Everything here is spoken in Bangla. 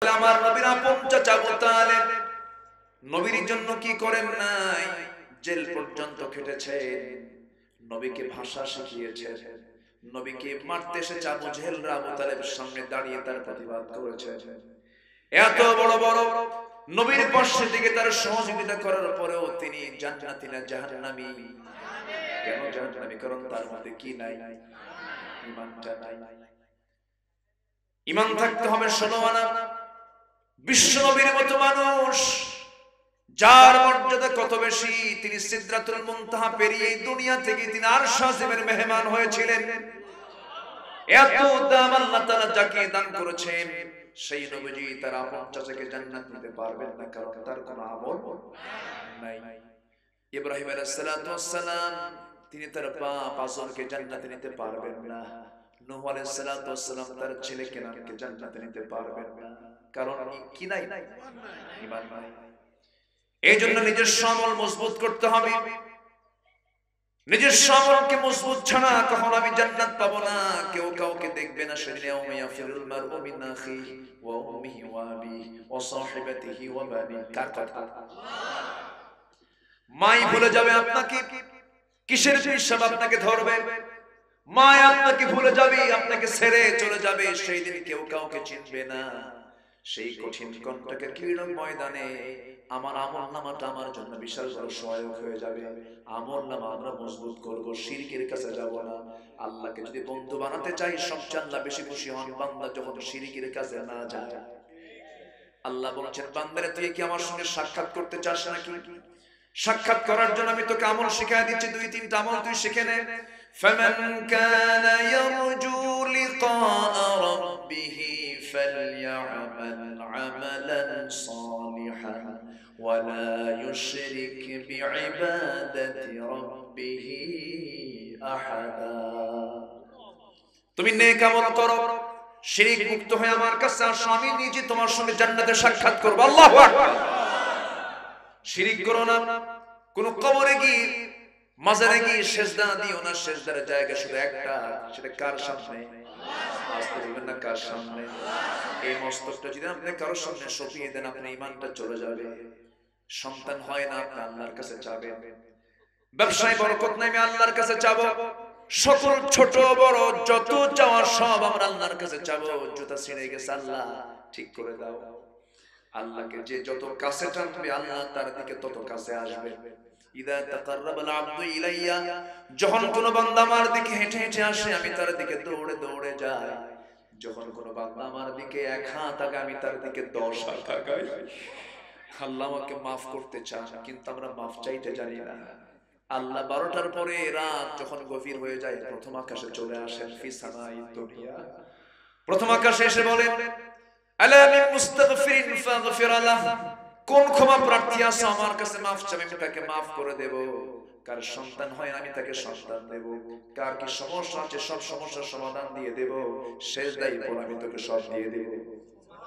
আমার নবীর আপন চাচা আবু তালেব নবীর জন্য কি করেন নাই, জেল পর্যন্ত খেটেছেন, নবীকে ভাষা শিখিয়েছেন, নবীকে মারতে এসেছে আবু জেহেলরা আবু তালেবের সামনে দাঁড়িয়ে তার প্রতিবাদ করেছে। এত বড় বড় নবীর পাশে থেকে তার সহযোগিতা করার পরেও তিনি জান্নাতি না জাহান্নামী? কেন জাহান্নামী? কারণ তার মধ্যে কি নাই? ঈমানটা নাই। ঈমান থাকতে হবে। শোনো না, বিশ্ব নবীর মতো মানুষ যার মর্যাদা কত বেশি, তিনি সিদরাতুল মুনতাহা পেরিয়ে দুনিয়া থেকে তিনি আরশ আজিমের মেহমান হয়েছিলেন। এত দাম আল্লাহ তাআলা যাকে দান করেছেন, সেই নবীজি তার আপন চাচাকে জান্নাত দিতে পারবেন না, কারণ তার কোনো আমল নাই। ইব্রাহিম আলাইহিস সালাতু ওয়াস সালাম তিনি তার বাপ আজরকে জান্নাতে নিতে পারবেন না। নূহ আলাইহিস সালাতু ওয়াস সালাম তার ছেলে কেনানকে জান্নাতে নিতে পারবেন না, কারণ কি নাই? ঈমান নাই। এইজন্য নিজের আমল মজবুত করতে হবে। নিজের আমলকে মজবুত ছাড়া কখনো আমি জান্নাত পাবো না। কেউ কাউকে দেখবে না সেদিনে ইয়াউমা ফিরুল মারউ মিন আখিহি ওয়া উম্মিহি ওয়া আবিহি ওয়া সাহিবাতিহি ওয়া বানিহি। কার কথা? মাই ভুলে যাবে আপনাকে, কিসের হিসাব আপনাকে ধরবে? মা আপনাকে ভুলে যাবে, আপনাকে ছেড়ে চলে যাবে, সেই দিন কেউ কাউকে চিনবে না। সেই কঠিন কণ্টকের কিরণ ময়দানে আমার আমলনামাটা আমার জন্য বিশাল বড় সহায়ক হয়ে যাবে। আমলনামা আমরা মজবুত করব, শিরকের কাছে যাব না। আল্লাহকে যদি বন্ধু বানাতে চাই, সবচেয়ে আল্লাহ বেশি খুশি হন বান্দা যখন শিরকের কাছে না যায়। আল্লাহ বলেছেন, বান্দারে তুই কি আমার সঙ্গে সাক্ষাৎ করতে চাস নাকি? সাক্ষাৎ করার জন্য আমি তোকে আমল শিখিয়ে দিচ্ছি, 2-3টা আমল তুই শিখে নে। ফামান কানা ইয়ারজু লিকা রাব্বিহি ফালইআমাল আমালান সালিহান ওয়া লা ইউশরিক বিইবাদাতি রাব্বিহি আহাদা। তুমি নেক আমল করো, শিরক মুক্ত হয়ে আমার কাছে আসো, আমি নিজে তোমার সঙ্গে জান্নাতে সাক্ষাৎ করব। আল্লাহু আকবার। শিরিক করো না। কোন কবরে গিয়ে মাজারে গিয়ে সেজদা দিও না। সেজদার জায়গা শুধু একটা, সেটা কার সামনে? আসতে বলবেন না, কার সামনে? এই মস্তকটা যদি আপনি কারোর সামনে সঁপিয়ে দেন, আপনার ঈমানটা চলে যাবে। সন্তান হয় না, আপনি আল্লাহর কাছে চাবেন। ব্যবসায় বরকত নাই, আমি আল্লাহর কাছে চাবো। সকল ছোট বড় যত চাওয়া সব আমরা আল্লাহর কাছে চাবো। জুতা ছিঁড়ে গেছে, আল্লাহ ঠিক করে দাও। আল্লাহকে যে যত কাছে টানবে, আল্লাহ তার দিকে তত কাছে আসবে। ইদা তাকাররাবাল আবদু ইলাইয়া, যখন কোন বান্দা আমার দিকে হেঁটে হেঁটে আসে, আমি তার দিকে দৌড়ে দৌড়ে যাই। যখন কোন বান্দা আমার দিকে 1 হাত আগায়, আমি তার দিকে 10 হাত আগাই। আল্লাহ আমাকে মাফ করতে চান, কিন্তু আমরা মাফ চাইতে জানি না। আল্লাহ 12টার পরে রাত যখন গভীর হয়ে যায়, প্রথম আকাশে চলে আসেন। ফি সামাই দুনিয়া, প্রথম আকাশে এসে বলেন, আলা মিন মুস্তাগফিরিন ফাগফির লাহ, কোন ক্ষমা প্রার্থী আছে আমার কাছে মাফ চাবে, আমি তাকে মাফ করে দেব। কার সন্তান হয় আমি তাকে সন্তান দেব। কার কি সমস্যা আছে সব সমস্যার সমাধান দিয়ে দেব। সেজদায় পড়, আমি তোকে সব দিয়ে দেব।